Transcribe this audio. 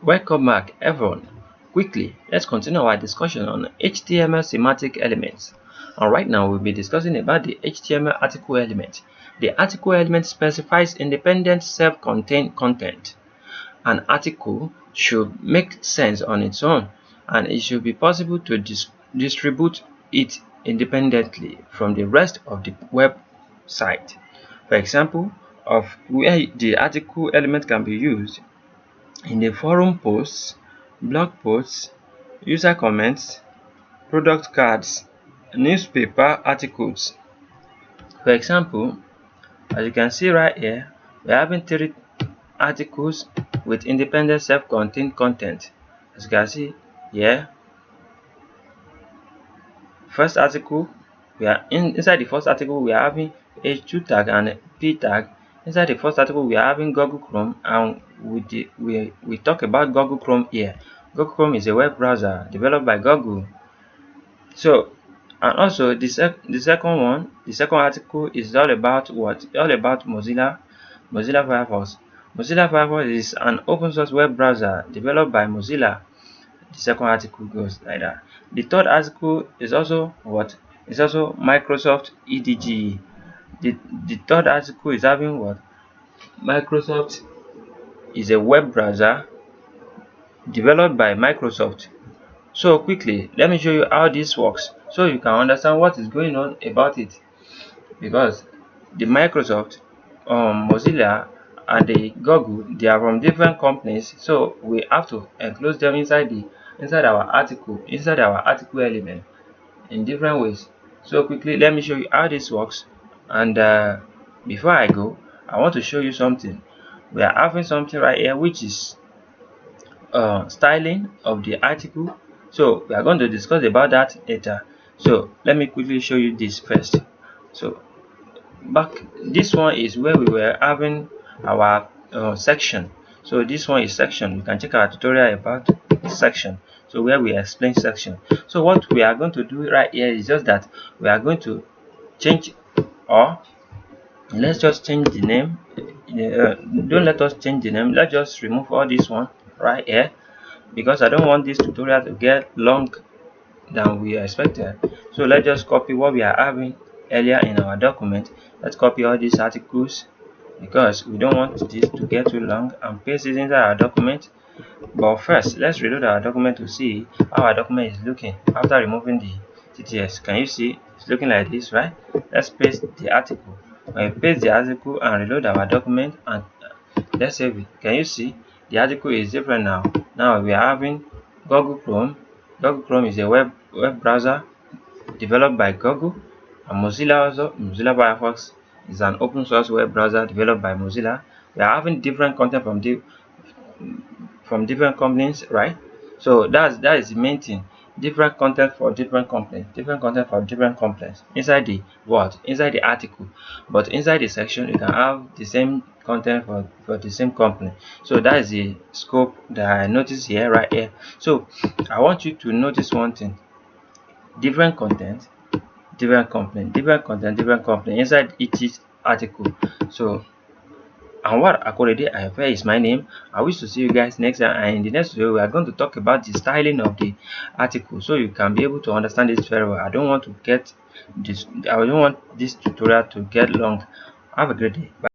Welcome back, everyone. Quickly, let's continue our discussion on HTML semantic elements. And right now, we'll be discussing about the HTML article element. The article element specifies independent self-contained content. An article should make sense on its own, and it should be possible to distribute it independently from the rest of the website. For example, of where the article element can be used in the forum posts, blog posts, user comments, product cards, newspaper articles. For example, as you can see right here, we're having 3 articles with independent self-contained content. As you can see here, first article, we are inside the first article we are having h2 tag and p tag. Inside the first article we are having Google Chrome, and we talk about Google Chrome here. Google Chrome is a web browser developed by Google. So, and also the second article is all about what? All about Mozilla Firefox. Mozilla Firefox is an open source web browser developed by Mozilla. The second article goes like that. The third article is also what? It's also Microsoft EDGE. The third article is having what? Microsoft is a web browser developed by Microsoft. So quickly, let me show you how this works so you can understand what is going on about it. Because the Microsoft, Mozilla, and the Google, they are from different companies, so we have to enclose them inside our article element in different ways. So quickly, let me show you how this works. And before I go, I want to show you something. We are having something right here which is styling of the article. So we are going to discuss about that later. So let me quickly show you this first. So this one is where we were having our section. So this one is section. You can check our tutorial about section, so where we explain section. So what we are going to do right here is just that we are going to change, or let's just change the name. Don't let us change the name. Let's just remove all this one right here, because I don't want this tutorial to get long than we expected. So let's just copy what we are having earlier in our document. Let's copy all these articles because we don't want this to get too long, and paste it inside our document. But first, let's reload our document to see how our document is looking after removing the TTS. Can you see it's looking like this, right? Let's paste the article. When we paste the article and reload our document, and let's save it. Can you see the article is different now? Now we are having Google Chrome. Google Chrome is a web browser developed by Google, and Mozilla Firefox is an open source web browser developed by Mozilla. We are having different content from different companies, right? So that is the main thing. Different content for different companies, inside the article. But inside the section you can have the same content for the same company. So that is the scope that I notice here, right here. So I want you to notice one thing: different content, different company inside each article. So Anwar Akorede ayofe is my name. I wish to see you guys next time, and in the next video we are going to talk about the styling of the article, so you can be able to understand this very well. I don't want this tutorial to get long. Have a great day. Bye.